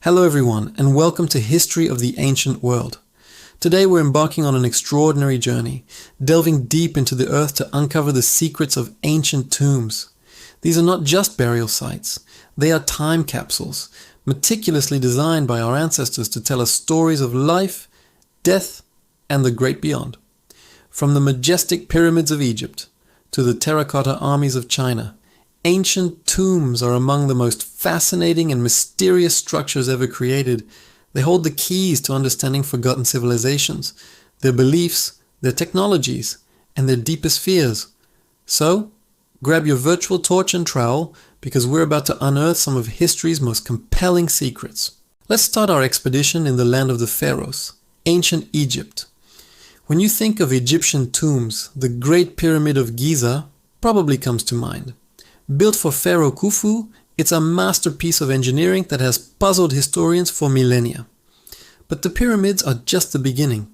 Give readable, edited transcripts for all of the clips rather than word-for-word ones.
Hello everyone, and welcome to History of the Ancient World. Today we're embarking on an extraordinary journey, delving deep into the earth to uncover the secrets of ancient tombs. These are not just burial sites, they are time capsules, meticulously designed by our ancestors to tell us stories of life, death, and the great beyond. From the majestic pyramids of Egypt to the terracotta armies of China, ancient tombs are among the most fascinating and mysterious structures ever created. They hold the keys to understanding forgotten civilizations, their beliefs, their technologies, and their deepest fears. So, grab your virtual torch and trowel, because we're about to unearth some of history's most compelling secrets. Let's start our expedition in the land of the pharaohs, ancient Egypt. When you think of Egyptian tombs, the Great Pyramid of Giza probably comes to mind. Built for Pharaoh Khufu, it's a masterpiece of engineering that has puzzled historians for millennia. But the pyramids are just the beginning.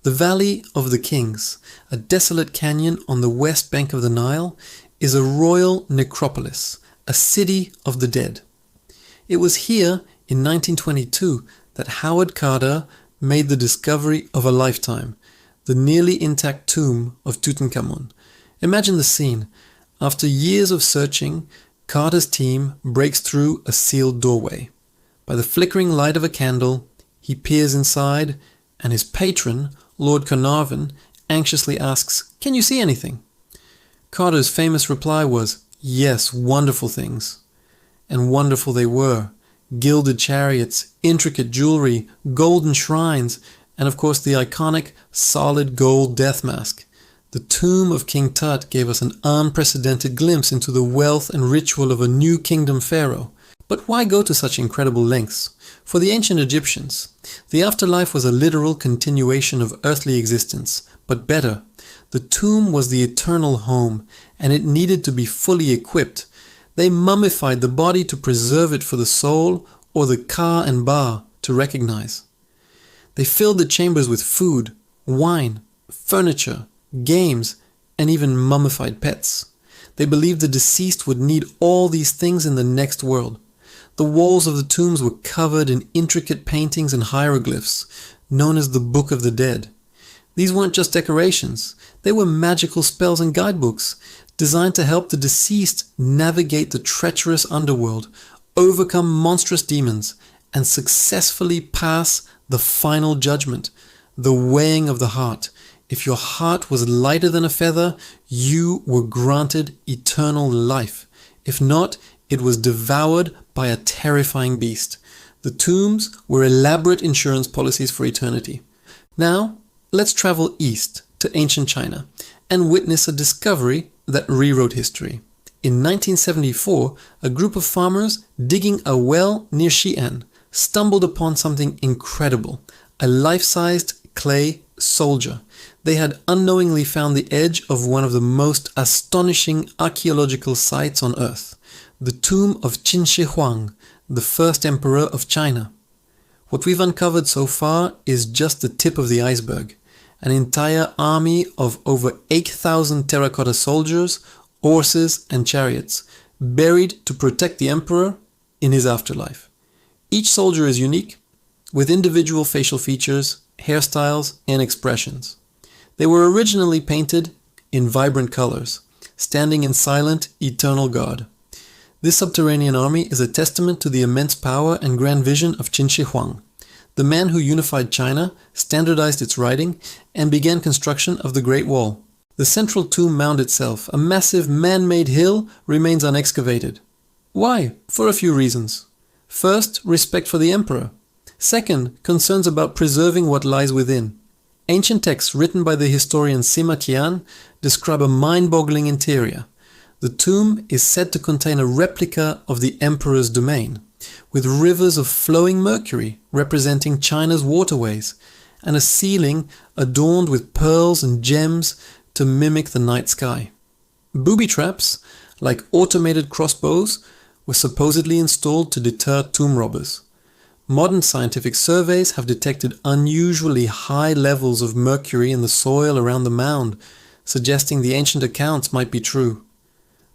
The Valley of the Kings, a desolate canyon on the west bank of the Nile, is a royal necropolis, a city of the dead. It was here in 1922 that Howard Carter made the discovery of a lifetime, the nearly intact tomb of Tutankhamun. Imagine the scene. After years of searching, Carter's team breaks through a sealed doorway. By the flickering light of a candle, he peers inside, and his patron, Lord Carnarvon, anxiously asks, "Can you see anything?" Carter's famous reply was, "Yes, wonderful things." And wonderful they were. Gilded chariots, intricate jewelry, golden shrines, and of course the iconic solid gold death mask. The tomb of King Tut gave us an unprecedented glimpse into the wealth and ritual of a new kingdom pharaoh. But why go to such incredible lengths? For the ancient Egyptians, the afterlife was a literal continuation of earthly existence, but better. The tomb was the eternal home, and it needed to be fully equipped. They mummified the body to preserve it for the soul, or the Ka and Ba to recognize. They filled the chambers with food, wine, furniture, games, and even mummified pets. They believed the deceased would need all these things in the next world. The walls of the tombs were covered in intricate paintings and hieroglyphs, known as the Book of the Dead. These weren't just decorations, they were magical spells and guidebooks, designed to help the deceased navigate the treacherous underworld, overcome monstrous demons, and successfully pass the final judgment, the weighing of the heart. If your heart was lighter than a feather, you were granted eternal life. If not, it was devoured by a terrifying beast. The tombs were elaborate insurance policies for eternity. Now, let's travel east to ancient China and witness a discovery that rewrote history. In 1974, a group of farmers digging a well near Xi'an stumbled upon something incredible, a life-sized clay soldier. They had unknowingly found the edge of one of the most astonishing archaeological sites on Earth, the tomb of Qin Shi Huang, the first emperor of China. What we've uncovered so far is just the tip of the iceberg. An entire army of over 8,000 terracotta soldiers, horses, and chariots, buried to protect the emperor in his afterlife. Each soldier is unique, with individual facial features, hairstyles, and expressions. They were originally painted in vibrant colors, standing in silent, eternal guard. This subterranean army is a testament to the immense power and grand vision of Qin Shi Huang, the man who unified China, standardized its writing, and began construction of the Great Wall. The central tomb mound itself, a massive man-made hill, remains unexcavated. Why? For a few reasons. First, respect for the emperor. Second, concerns about preserving what lies within. Ancient texts written by the historian Sima Qian describe a mind-boggling interior. The tomb is said to contain a replica of the emperor's domain, with rivers of flowing mercury representing China's waterways, and a ceiling adorned with pearls and gems to mimic the night sky. Booby traps, like automated crossbows, were supposedly installed to deter tomb robbers. Modern scientific surveys have detected unusually high levels of mercury in the soil around the mound, suggesting the ancient accounts might be true.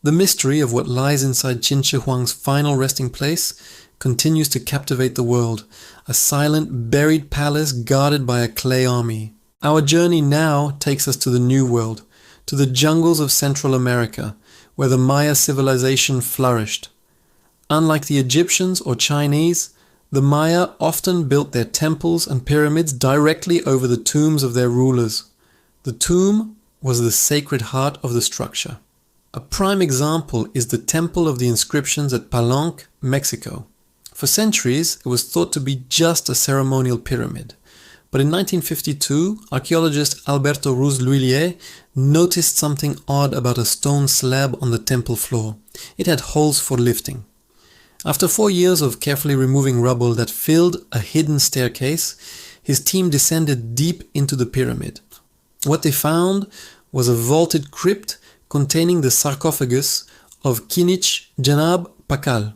The mystery of what lies inside Qin Shi Huang's final resting place continues to captivate the world, a silent, buried palace guarded by a clay army. Our journey now takes us to the New World, to the jungles of Central America, where the Maya civilization flourished. Unlike the Egyptians or Chinese, the Maya often built their temples and pyramids directly over the tombs of their rulers. The tomb was the sacred heart of the structure. A prime example is the Temple of the Inscriptions at Palenque, Mexico. For centuries, it was thought to be just a ceremonial pyramid. But in 1952, archaeologist Alberto Ruz Lhuillier noticed something odd about a stone slab on the temple floor. It had holes for lifting. After 4 years of carefully removing rubble that filled a hidden staircase, his team descended deep into the pyramid. What they found was a vaulted crypt containing the sarcophagus of Kinich Janab Pakal,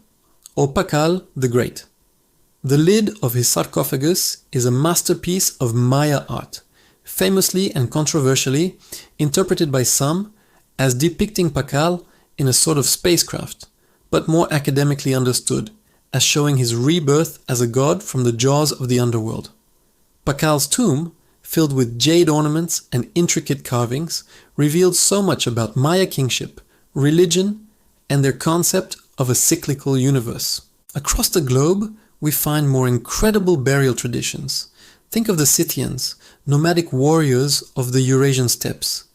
or Pakal the Great. The lid of his sarcophagus is a masterpiece of Maya art, famously and controversially interpreted by some as depicting Pakal in a sort of spacecraft, but more academically understood as showing his rebirth as a god from the jaws of the underworld. Pakal's tomb, filled with jade ornaments and intricate carvings, revealed so much about Maya kingship, religion, and their concept of a cyclical universe. Across the globe, we find more incredible burial traditions. Think of the Scythians, nomadic warriors of the Eurasian steppes.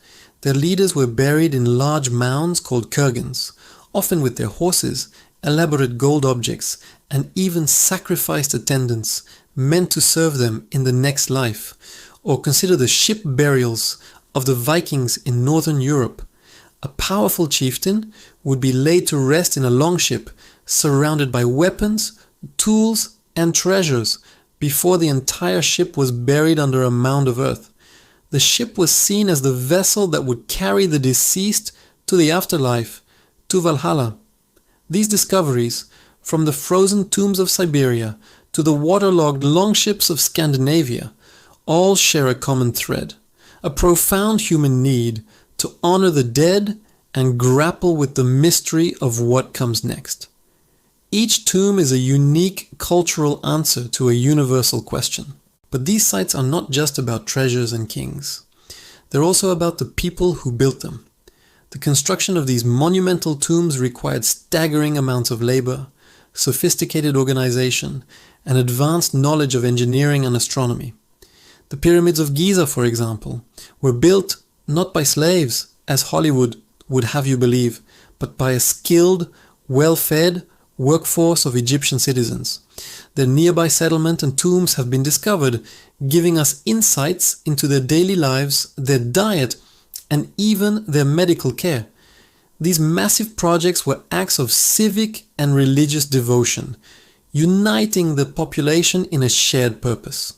Their leaders were buried in large mounds called kurgans, often with their horses, elaborate gold objects, and even sacrificed attendants meant to serve them in the next life. Or consider the ship burials of the Vikings in northern Europe. A powerful chieftain would be laid to rest in a longship, surrounded by weapons, tools, and treasures, before the entire ship was buried under a mound of earth. The ship was seen as the vessel that would carry the deceased to the afterlife, to Valhalla. These discoveries, from the frozen tombs of Siberia to the waterlogged longships of Scandinavia, all share a common thread, a profound human need to honor the dead and grapple with the mystery of what comes next. Each tomb is a unique cultural answer to a universal question. But these sites are not just about treasures and kings. They're also about the people who built them. The construction of these monumental tombs required staggering amounts of labor, sophisticated organization, and advanced knowledge of engineering and astronomy. The pyramids of Giza, for example, were built not by slaves, as Hollywood would have you believe, but by a skilled, well-fed workforce of Egyptian citizens. Their nearby settlement and tombs have been discovered, giving us insights into their daily lives, their diet, and even their medical care. These massive projects were acts of civic and religious devotion, uniting the population in a shared purpose.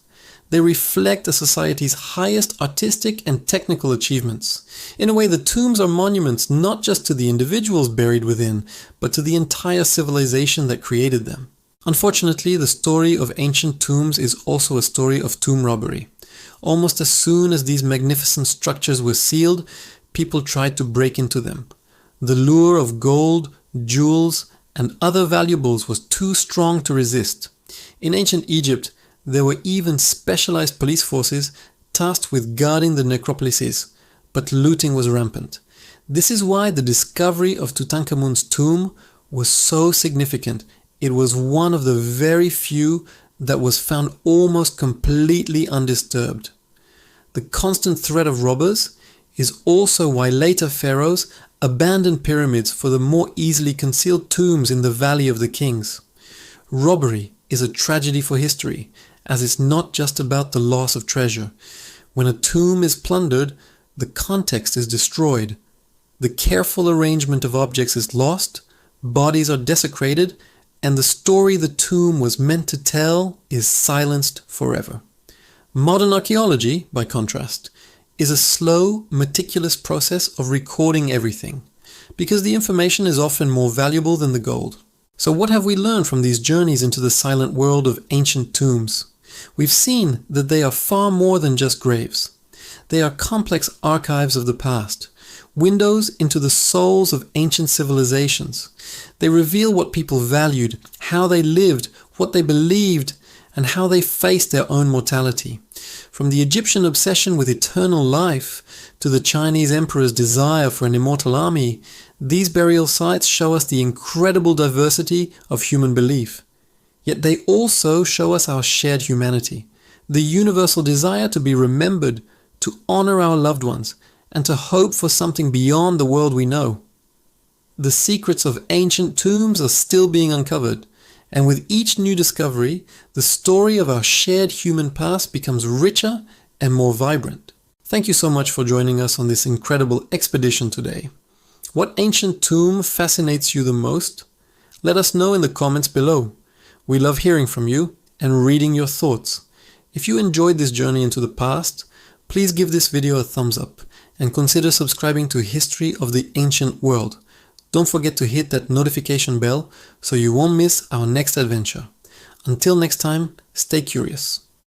They reflect a society's highest artistic and technical achievements. In a way, the tombs are monuments not just to the individuals buried within, but to the entire civilization that created them. Unfortunately, the story of ancient tombs is also a story of tomb robbery. Almost as soon as these magnificent structures were sealed, people tried to break into them. The lure of gold, jewels, and other valuables was too strong to resist. In ancient Egypt, there were even specialized police forces tasked with guarding the necropolises, but looting was rampant. This is why the discovery of Tutankhamun's tomb was so significant. It was one of the very few that was found almost completely undisturbed. The constant threat of robbers is also why later pharaohs abandoned pyramids for the more easily concealed tombs in the Valley of the Kings. Robbery is a tragedy for history, as it's not just about the loss of treasure. When a tomb is plundered, the context is destroyed. The careful arrangement of objects is lost, bodies are desecrated, and the story the tomb was meant to tell is silenced forever. Modern archaeology, by contrast, is a slow, meticulous process of recording everything, because the information is often more valuable than the gold. So what have we learned from these journeys into the silent world of ancient tombs? We've seen that they are far more than just graves. They are complex archives of the past. windows into the souls of ancient civilizations. They reveal what people valued, how they lived, what they believed, and how they faced their own mortality. From the Egyptian obsession with eternal life to the Chinese emperor's desire for an immortal army, these burial sites show us the incredible diversity of human belief. Yet they also show us our shared humanity, the universal desire to be remembered, to honor our loved ones, and to hope for something beyond the world we know. The secrets of ancient tombs are still being uncovered, and with each new discovery, the story of our shared human past becomes richer and more vibrant. Thank you so much for joining us on this incredible expedition today. What ancient tomb fascinates you the most? Let us know in the comments below. We love hearing from you and reading your thoughts. If you enjoyed this journey into the past, please give this video a thumbs up and consider subscribing to History of the Ancient World. Don't forget to hit that notification bell so you won't miss our next adventure. Until next time, stay curious.